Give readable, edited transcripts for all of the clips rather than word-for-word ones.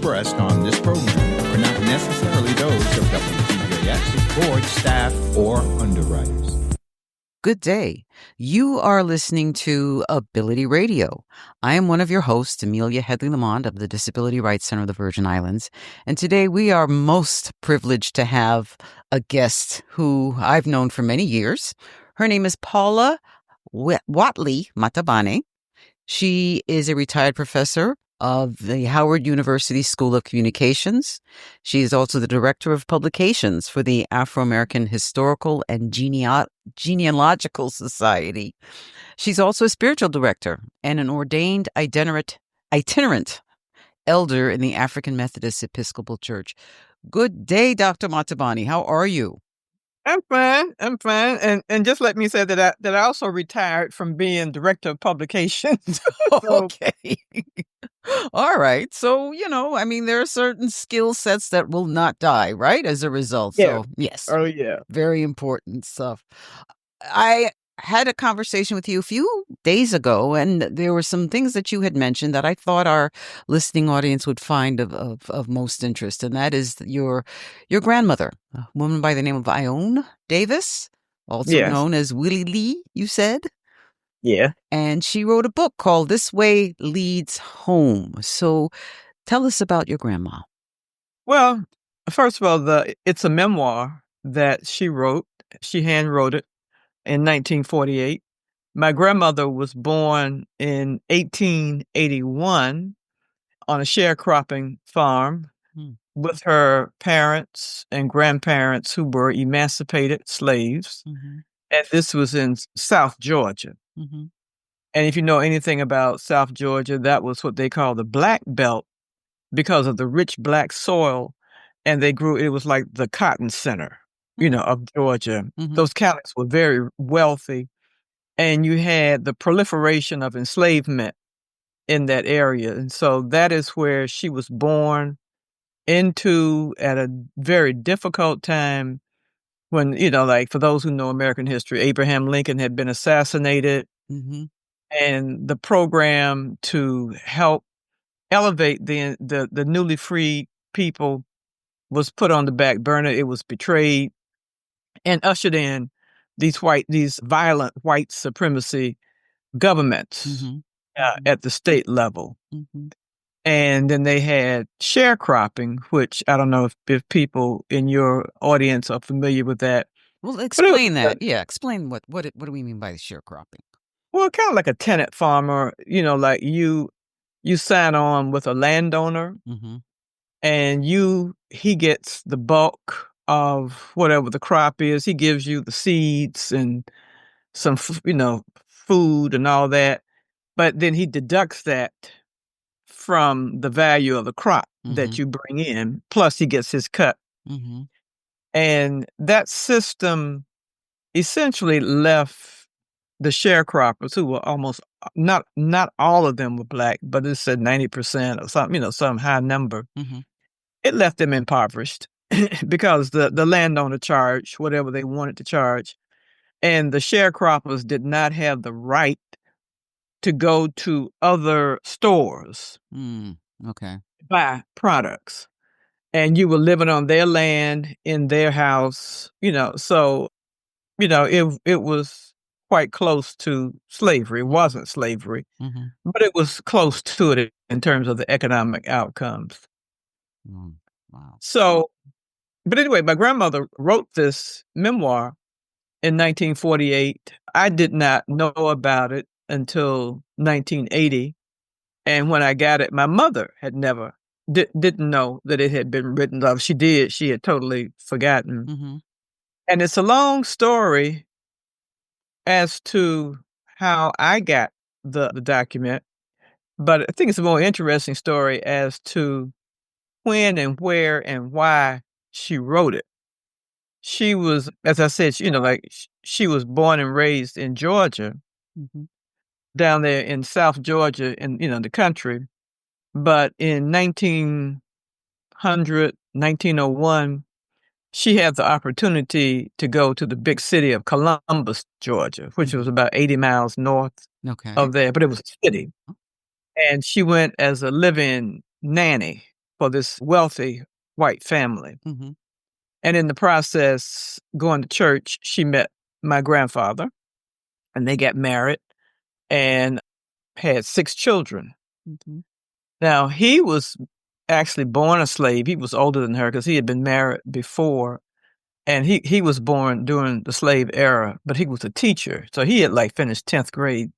expressed on this program are not necessarily those of WTJS, its board, staff, or underwriters. Good day. You are listening to Ability Radio. I am one of your hosts, Amelia Headley LaMont of the Disability Rights Center of the Virgin Islands. And today we are most privileged to have a guest who I've known for many years. Her name is Paula Whatley Matabane. She is a retired professor of the Howard University School of Communications. She is also the director of publications for the Afro-American Historical and Genealogical Society. She's also a spiritual director and an ordained itinerant elder in the African Methodist Episcopal Church. Good day, Dr. Matabane. How are you? I'm fine. And just let me say that I also retired from being director of publications. Okay. All right. So, there are certain skill sets that will not die, right? As a result. Yeah. So, yes. Oh, yeah. Very important stuff. I had a conversation with you a few days ago, and there were some things that you had mentioned that I thought our listening audience would find of most interest. And that is your grandmother, a woman by the name of Ione Davis, also known as Willie Lee, you said? Yeah. And she wrote a book called This Way Leads Home. So tell us about your grandma. Well, first of all, it's a memoir that she wrote. She hand wrote it in 1948. My grandmother was born in 1881 on a sharecropping farm with her parents and grandparents who were emancipated slaves. Mm-hmm. And this was in South Georgia. Mm-hmm. And if you know anything about South Georgia, that was what they call the Black Belt because of the rich black soil. And it was like the cotton center, of Georgia. Mm-hmm. Those counties were very wealthy. And you had the proliferation of enslavement in that area. And so that is where she was born into at a very difficult time when, for those who know American history, Abraham Lincoln had been assassinated. Mm-hmm. And the program to help elevate the newly freed people was put on the back burner. It was betrayed and ushered in these violent white supremacy governments mm-hmm. At the state level. Mm-hmm. And then they had sharecropping, which I don't know if people in your audience are familiar with that. Well, explain that. Yeah, explain what do we mean by sharecropping? Well, kind of like a tenant farmer, like you sign on with a landowner mm-hmm. and he gets the bulk of whatever the crop is. He gives you the seeds and some, food and all that. But then he deducts that from the value of the crop mm-hmm. that you bring in. Plus he gets his cut. Mm-hmm. And that system essentially left the sharecroppers, who were almost not all of them were Black, but it said 90% or something, some high number. Mm-hmm. It left them impoverished because the landowner charged whatever they wanted to charge. And the sharecroppers did not have the right to go to other stores, buy products. And you were living on their land, in their house, so, it was quite close to slavery. It wasn't slavery, mm-hmm. but it was close to it in terms of the economic outcomes. Mm, wow. So, but anyway, my grandmother wrote this memoir in 1948. I did not know about it until 1980. And when I got it, my mother had never, didn't know that it had been written of. She did. She had totally forgotten. Mm-hmm. And it's a long story as to how I got the document. But I think it's a more interesting story as to when and where and why she wrote it. She was, as I said, she was born and raised in Georgia, mm-hmm. down there in South Georgia in, the country. But in 1901, she had the opportunity to go to the big city of Columbus, Georgia, which was about 80 miles north of there, but it was a city. And she went as a live-in nanny for this wealthy white family. Mm-hmm. And in the process, going to church, she met my grandfather, and they got married and had 6 children. Mm-hmm. Now, he was actually born a slave. He was older than her because he had been married before. And he was born during the slave era, but he was a teacher. So he had like finished 10th grade.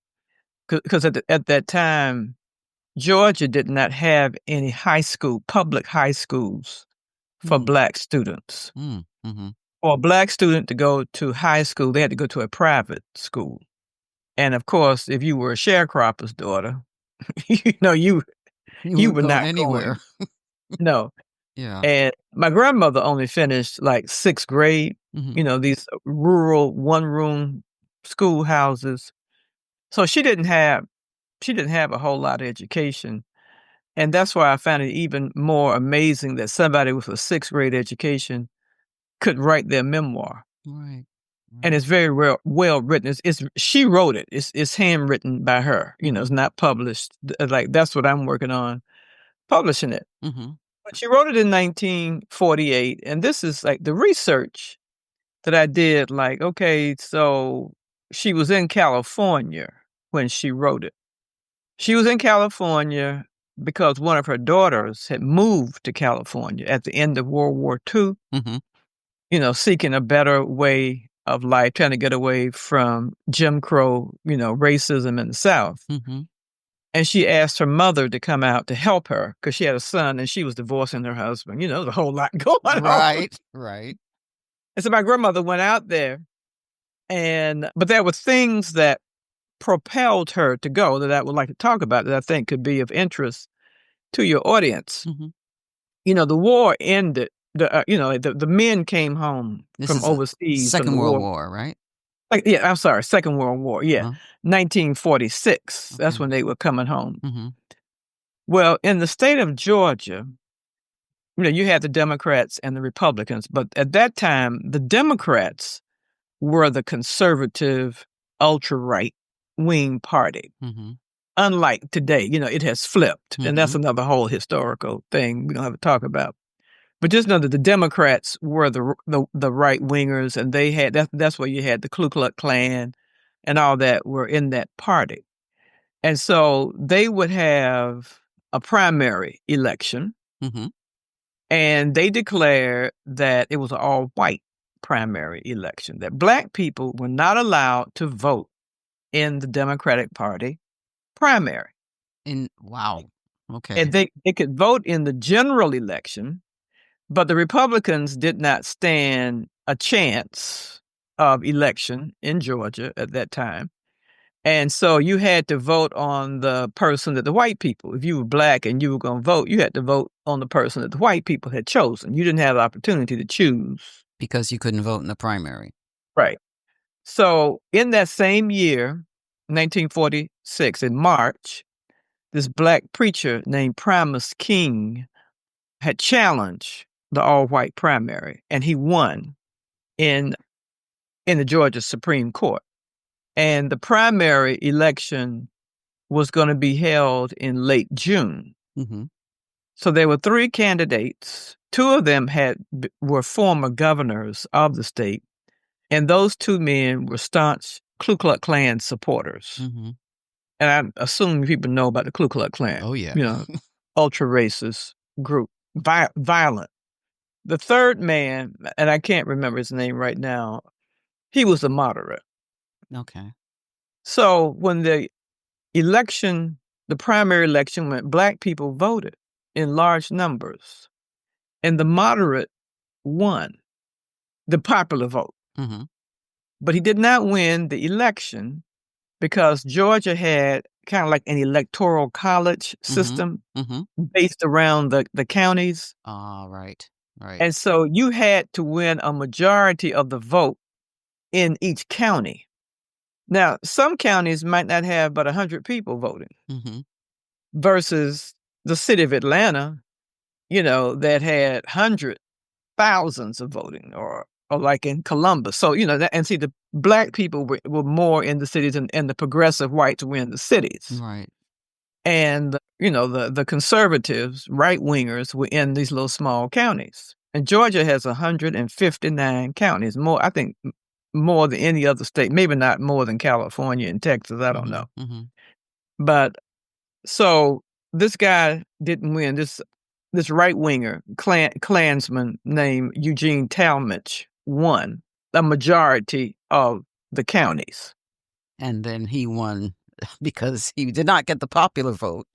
Because at that time, Georgia did not have any public high schools for Black students. Mm-hmm. For a Black student to go to high school, they had to go to a private school. And of course, if you were a sharecropper's daughter, you You were going not anywhere. going. No. Yeah. And my grandmother only finished like 6th grade, Mm-hmm. These rural one-room schoolhouses. So she didn't have a whole lot of education. And that's why I found it even more amazing that somebody with a 6th grade education could write their memoir. Right. And it's very well written. She wrote it. It's handwritten by her. It's not published. Like that's what I'm working on, publishing it. Mm-hmm. But she wrote it in 1948, and this is like the research that I did. Like, okay, so she was in California when she wrote it. She was in California because one of her daughters had moved to California at the end of World War II. Mm-hmm. Seeking a better way of life, trying to get away from Jim Crow, racism in the South. Mm-hmm. And she asked her mother to come out to help her because she had a son and she was divorcing her husband. There's a whole lot going on. Right. And so my grandmother went out there, but there were things that propelled her to go that I would like to talk about that I think could be of interest to your audience. Mm-hmm. The war ended. The men came home from overseas. Second World War, right? I'm sorry, Second World War. Yeah, 1946. Okay. That's when they were coming home. Mm-hmm. Well, in the state of Georgia, you had the Democrats and the Republicans, but at that time, the Democrats were the conservative, ultra-right wing party. Mm-hmm. Unlike today, it has flipped, Mm-hmm. and that's another whole historical thing we don't have to talk about. But just know that the Democrats were the right wingers, and they had that's where you had the Ku Klux Klan and all that were in that party. And so they would have a primary election, Mm-hmm. and they declared that it was an all-white primary election, that Black people were not allowed to vote in the Democratic Party primary. Wow. Okay. And they could vote in the general election, but the Republicans did not stand a chance of election in Georgia at that time. And so you had to vote on the person that the white people, if you were Black and you were going to vote, you had to vote on the person that the white people had chosen. You didn't have the opportunity to choose. Because you couldn't vote in the primary. Right. So in that same year, 1946, in March, this Black preacher named Primus King had challenged the all-white primary, and he won in the Georgia Supreme Court. And the primary election was going to be held in late June. Mm-hmm. So there were 3 candidates. 2 of them were former governors of the state, and those 2 men were staunch Ku Klux Klan supporters. Mm-hmm. And I assume people know about the Ku Klux Klan. Oh, yeah. Ultra-racist group, violent. The third man, and I can't remember his name right now, he was a moderate. Okay. So when the primary election went, Black people voted in large numbers, and the moderate won the popular vote. Mm-hmm. But he did not win the election because Georgia had kind of like an electoral college system based around the counties. Right. And so you had to win a majority of the vote in each county. Now, some counties might not have but 100 people voting versus the city of Atlanta, that had hundreds, thousands of voting, or like in Columbus. So, and see, the Black people were more in the cities and the progressive whites were in the cities. Right. And, the conservatives, right-wingers were in these little small counties. And Georgia has 159 counties, I think more than any other state, maybe not more than California and Texas, I don't know. But so this guy didn't win. This right-winger Klansman named Eugene Talmadge won a majority of the counties. And then he won because he did not get the popular vote.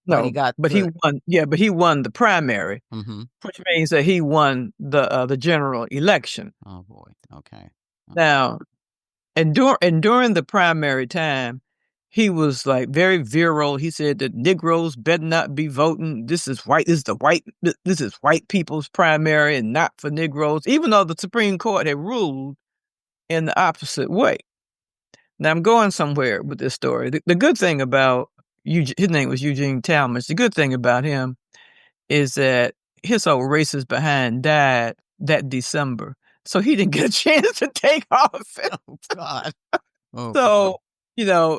No, he won. Yeah, but he won the primary, which means that he won the general election. Oh boy. Okay. Now, and during the primary time, he was like very virile. He said that Negroes better not be voting. This is white people's primary and not for Negroes, even though the Supreme Court had ruled in the opposite way. Now I'm going somewhere with this story. The good thing about his name was Eugene Talmadge. The good thing about him is that his old racist behind died that December, so he didn't get a chance to take office. Oh God! Oh, so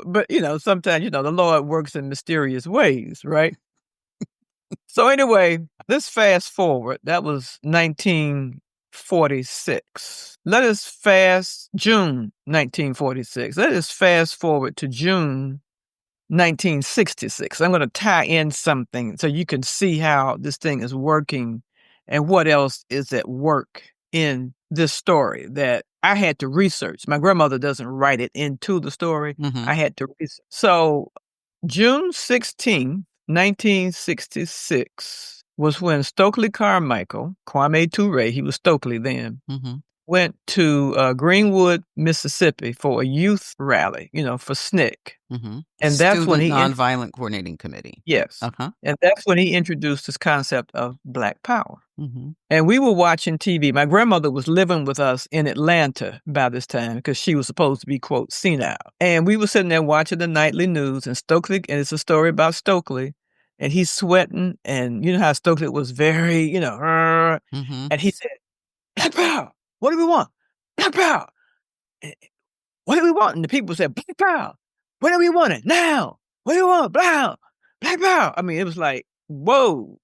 but sometimes the Lord works in mysterious ways, right? So anyway, let's fast forward. That was 1946. June 1946. Let us fast forward to June 1966. I'm going to tie in something so you can see how this thing is working and what else is at work in this story that I had to research. My grandmother doesn't write it into the story. I had to research. So June 16th, 1966 was when Stokely Carmichael, Kwame Ture, he was Stokely then, went to Greenwood, Mississippi for a youth rally, for SNCC. And that's when Nonviolent Coordinating Committee. Yes. And that's when he introduced this concept of Black Power. And we were watching TV. My grandmother was living with us in Atlanta by this time because she was supposed to be, quote, senile. And we were sitting there watching the nightly news, and Stokely, and it's a story about Stokely, and he's sweating, and you know how Stokely was very, and he said, Black Power. What do we want? Black Power. What do we want? And the people said, Black Power. When do we want it? Now. What do you want? Black Power. I mean, it was like, whoa.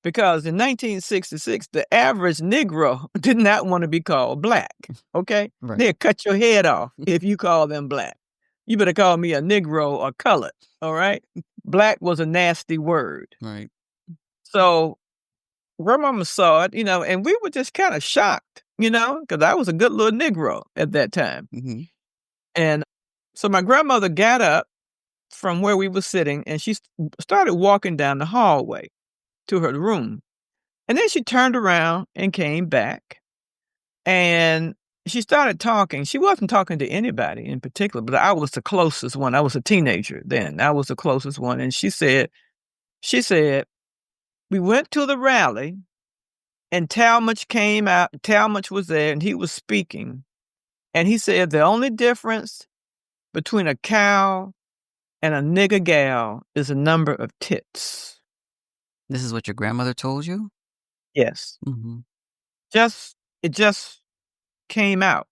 Because in 1966, the average Negro did not want to be called black. Okay? Right. They'll cut your head off if you call them black. You better call me a Negro or colored. All right? Black was a nasty word. Right. So grandmama saw it, and we were just kind of shocked, because I was a good little Negro at that time. And so my grandmother got up from where we were sitting, and she started walking down the hallway to her room. And then she turned around and came back, and she started talking. She wasn't talking to anybody in particular, but I was the closest one. I was a teenager then. I was the closest one. And she said, we went to the rally, and Talmadge came out. Talmadge was there, and he was speaking. And he said the only difference between a cow and a nigger gal is a number of tits. This is what your grandmother told you? Yes. It just came out.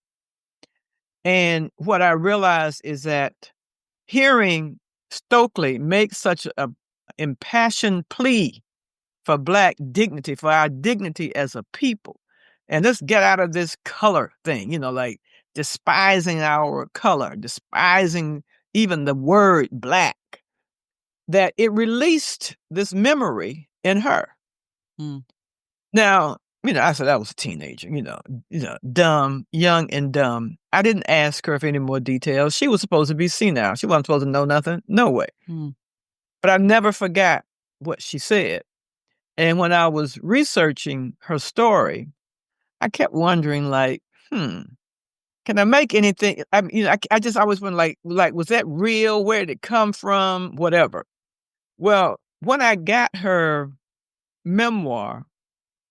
And what I realized is that hearing Stokely make such an impassioned plea for Black dignity, for our dignity as a people, and let's get out of this color thing, like despising our color, despising even the word Black, that it released this memory in her. Now, I said I was a teenager, dumb, young and dumb. I didn't ask her for any more details. She was supposed to be senile. She wasn't supposed to know nothing. No way. But I never forgot what she said. And when I was researching her story, I kept wondering, like, can I make anything? I just always went like, was that real? Where did it come from? Whatever. Well, when I got her memoir,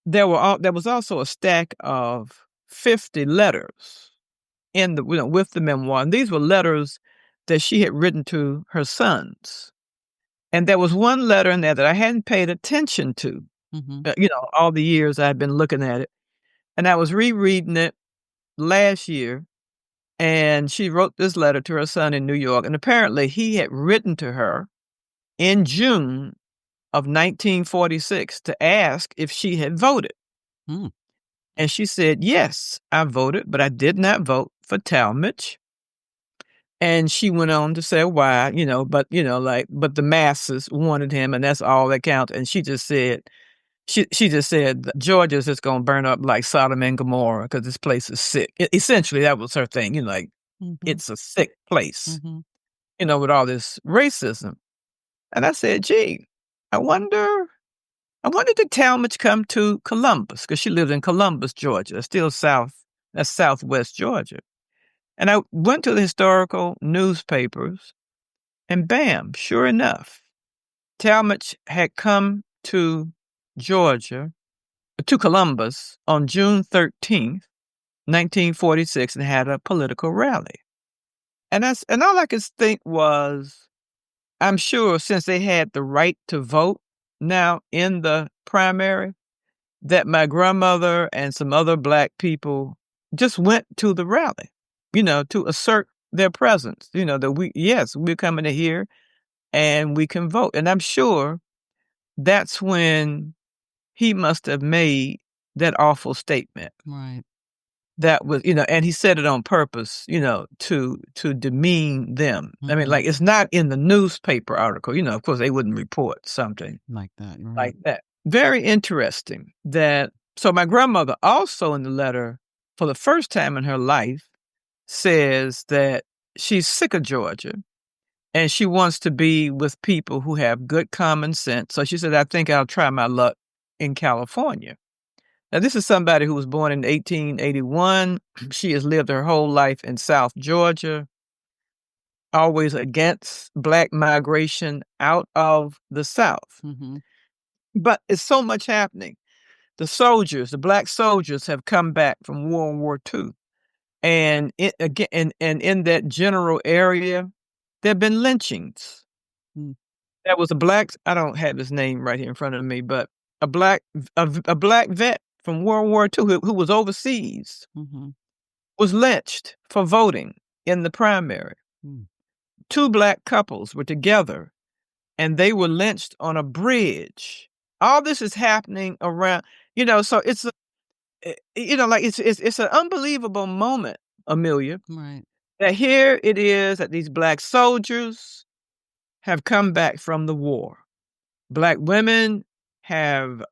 there was also a stack of 50 letters in the with the memoir, and these were letters that she had written to her sons. And there was one letter in there that I hadn't paid attention to, all the years I'd been looking at it, and I was rereading it last year. And she wrote this letter to her son in New York, and apparently he had written to her in June of 1946 to ask if she had voted. Mm. And she said, yes, I voted, but I did not vote for Talmadge. And she went on to say why, but the masses wanted him, and that's all that counts. And she just said, Georgia's just going to burn up like Sodom and Gomorrah because this place is sick. Essentially, that was her thing. It's a sick place, with all this racism. And I said, gee, I wonder did Talmadge come to Columbus? Because she lived in Columbus, Georgia, still that's southwest Georgia. And I went to the historical newspapers, and bam, sure enough, Talmadge had come to Georgia, to Columbus on June 13th, 1946, and had a political rally. And all I could think was, I'm sure since they had the right to vote now in the primary, that my grandmother and some other Black people just went to the rally, to assert their presence, that we're coming to here and we can vote. And I'm sure that's when he must have made that awful statement. Right. That was, and he said it on purpose, to demean them. I mean, like, it's not in the newspaper article, of course they wouldn't report something like that. Right. Like that. Very interesting so my grandmother also in the letter, for the first time in her life, says that she's sick of Georgia and she wants to be with people who have good common sense. So she said, I think I'll try my luck in California. Now, this is somebody who was born in 1881. She has lived her whole life in South Georgia, always against Black migration out of the South. But it's so much happening. The Black soldiers have come back from World War II. And in that general area, there have been lynchings. There was a Black, I don't have his name right here in front of me, but a Black vet from World War II who was overseas was lynched for voting in the primary. 2 Black couples were together and they were lynched on a bridge. All this is happening around, so it's it's an unbelievable moment, Amelia. Right. That here it is that these Black soldiers have come back from the war. Black women have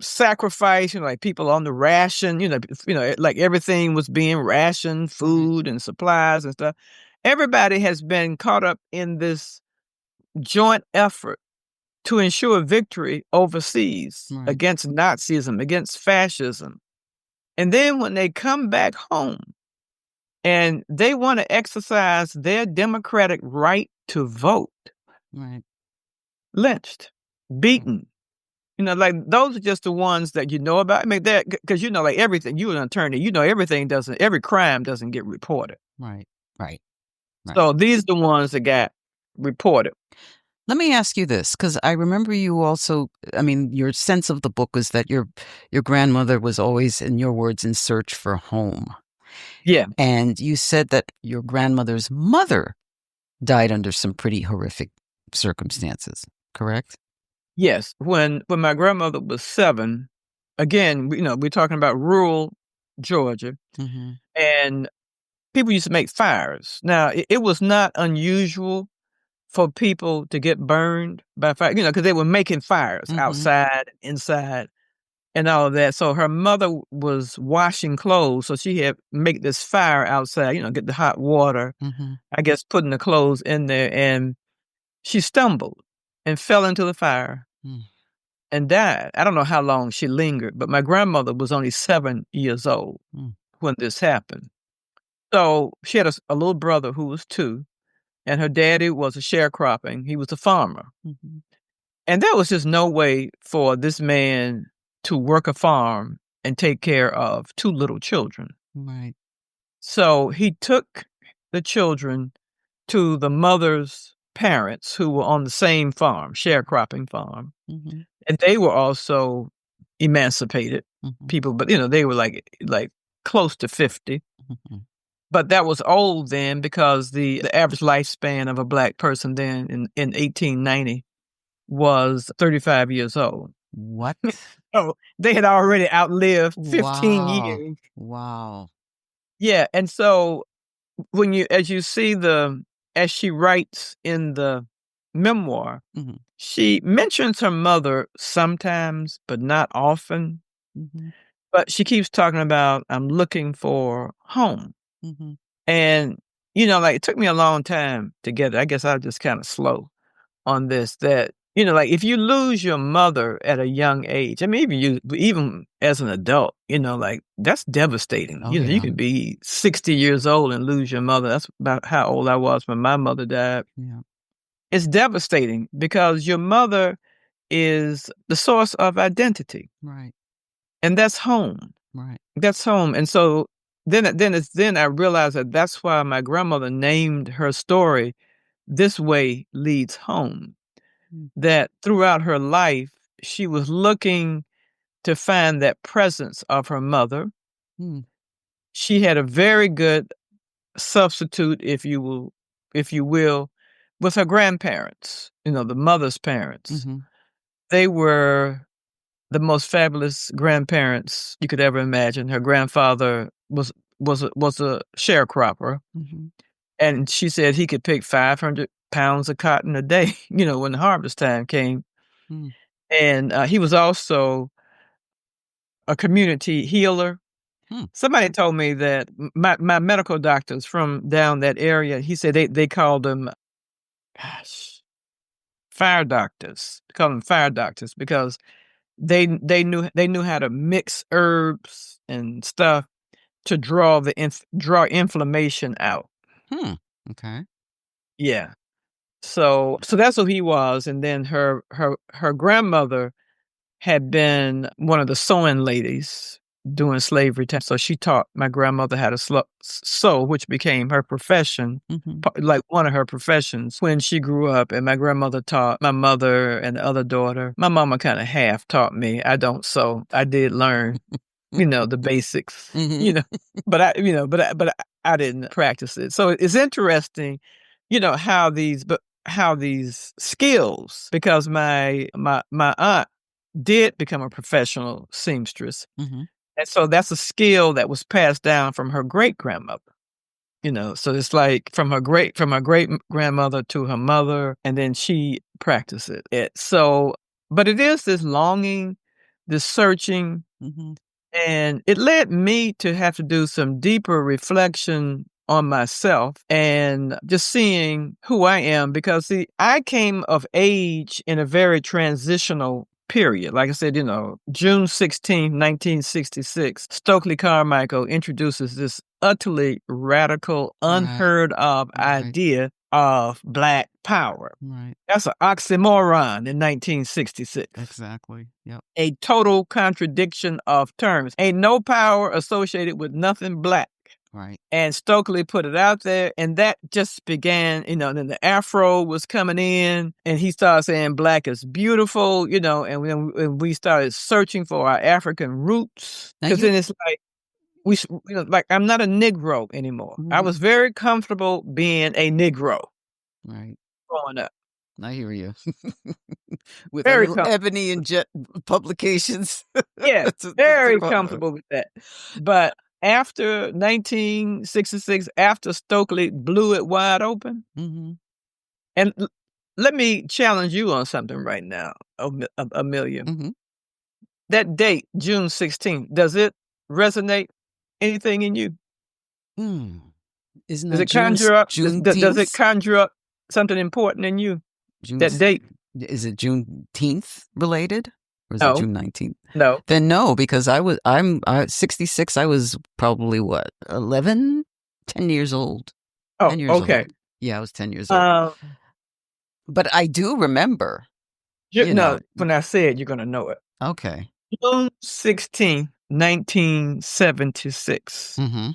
sacrificed, like people on the ration, like everything was being rationed, food and supplies and stuff. Everybody has been caught up in this joint effort to ensure victory overseas against Nazism, against fascism. And then when they come back home and they want to exercise their democratic right to vote, lynched, beaten. Like those are just the ones that you know about. I mean, because like everything, you're an attorney, every crime doesn't get reported. Right. So these are the ones that got reported. Let me ask you this, because I remember you also, your sense of the book was that your grandmother was always, in your words, in search for home. Yeah. And you said that your grandmother's mother died under some pretty horrific circumstances, correct? Yes. When my grandmother was 7, again, we're talking about rural Georgia, and people used to make fires. Now, it was not unusual for people to get burned by fire, because they were making fires outside, inside, and all of that. So her mother was washing clothes, so she had make this fire outside, get the hot water, I guess putting the clothes in there, and she stumbled and fell into the fire and died. I don't know how long she lingered, but my grandmother was only 7 years old when this happened. So she had a little brother who was 2. And her daddy was a sharecropping. He was a farmer. And there was just no way for this man to work a farm and take care of 2 little children. Right. So he took the children to the mother's parents who were on the same farm, sharecropping farm. And they were also emancipated people, but they were like close to 50. But that was old then, because the average lifespan of a Black person then in 1890 was 35 years old. What? Oh, they had already outlived 15 Wow. years. Wow. Yeah, and so as you see as she writes in the memoir, Mm-hmm. she mentions her mother sometimes, but not often. Mm-hmm. But she keeps talking about, I'm looking for home. Mm-hmm. And, like it took me a long time to get it. I guess I was just kind of slow on this, that, like if you lose your mother at a young age, I mean, even as an adult, like that's devastating. Oh, You yeah. can be 60 years old and lose your mother. That's about how old I was when my mother died. Yeah. It's devastating because your mother is the source of identity, Right. and that's home. Right. That's home. And so then I realized that that's why my grandmother named her story This Way Leads Home. Mm. That throughout her life, she was looking to find that presence of her mother. Mm. She had a very good substitute, if you will, with her grandparents, the mother's parents. Mm-hmm. They were the most fabulous grandparents you could ever imagine. Her grandfather was a sharecropper, Mm-hmm. and she said he could pick 500 pounds of cotton a day, when the harvest time came. Mm. And he was also a community healer. Hmm. Somebody told me that my medical doctors from down that area, he said they called them, gosh, fire doctors. They called them fire doctors because they knew how to mix herbs and stuff to draw inflammation out. Hmm. Okay. Yeah. So that's who he was. And then her grandmother had been one of the sewing ladies during slavery time. So she taught my grandmother how to sew, which became her profession, Mm-hmm. like one of her professions when she grew up. And my grandmother taught my mother and the other daughter. My mama kind of half taught me. I don't sew. I did learn, the basics, Mm-hmm. but I didn't practice it. So it's interesting, how these skills, because my aunt did become a professional seamstress. Mm-hmm. And so that's a skill that was passed down from her great grandmother. So it's like from her great grandmother to her mother, and then she practiced it. So, but it is this longing, this searching, Mm-hmm. and it led me to have to do some deeper reflection on myself and just seeing who I am. Because, see, I came of age in a very transitional period. Like I said, June 16, 1966, Stokely Carmichael introduces this utterly radical, Right. unheard of Right. idea of Black power. Right. That's an oxymoron in 1966. Exactly. Yep. A total contradiction of terms. Ain't no power associated with nothing Black. Right. And Stokely put it out there, and that just began, then the Afro was coming in, and he started saying Black is beautiful, and when we started searching for our African roots, because then it's like, like I'm not a Negro anymore. I was very comfortable being a Negro. Right. Growing up. I hear you. With Very a little comfortable. Ebony and Jet publications. Yeah, That's very about comfortable with that. But after 1966, after Stokely blew it wide open, Mm-hmm. and let me challenge you on something right now, Amelia. Mm-hmm. That date, June 16th, does it resonate anything in you? Mm. Isn't Does that it conjure up? Does it Juneteenth? conjure up something important in you? That date? Is it Juneteenth related? Or is it No, June 19th? no. Then no, because I'm 66. I was probably what, 11, 10 years old. Oh, 10 years okay. old. Yeah, I was 10 years old. But I do remember, No, when I say it, you're going to know it. Okay. June 16th, 1976. Mm-hmm.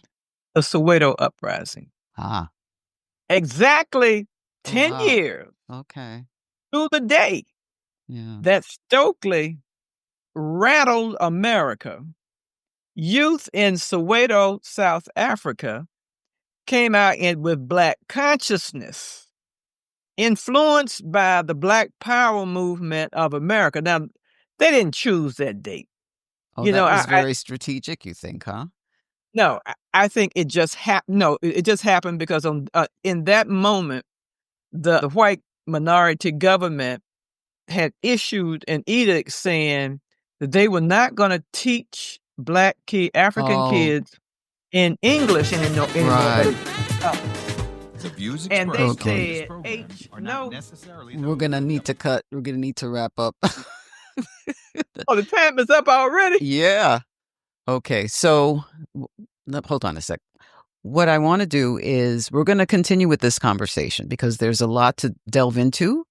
The Soweto uprising. Ah. Exactly 10 wow. years Okay. to the day that Stokely rattled America. Youth in Soweto, South Africa, came out with Black consciousness influenced by the Black Power movement of America. Now, they didn't choose that date. Oh, that was very strategic, you think, huh? No, I think it just happened. No, it just happened because in that moment, the white minority government had issued an edict saying that they were not going to teach Black African kids in English anymore. Right. The views And they expressed on this said, program are not necessarily We're going to need to cut. We're going to need to wrap up. Oh, the time is up already? Yeah. Okay. So hold on a sec. What I want to do is we're going to continue with this conversation because there's a lot to delve into.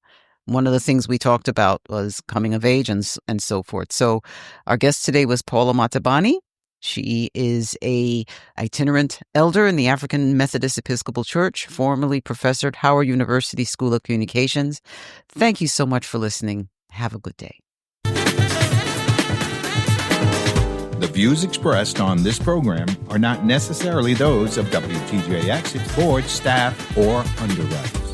One of the things we talked about was coming of age and so forth. So our guest today was Paula Matabane. She is a itinerant elder in the African Methodist Episcopal Church, formerly professor at Howard University School of Communications. Thank you so much for listening. Have a good day. The views expressed on this program are not necessarily those of WTJX, its board, staff, or underwriters.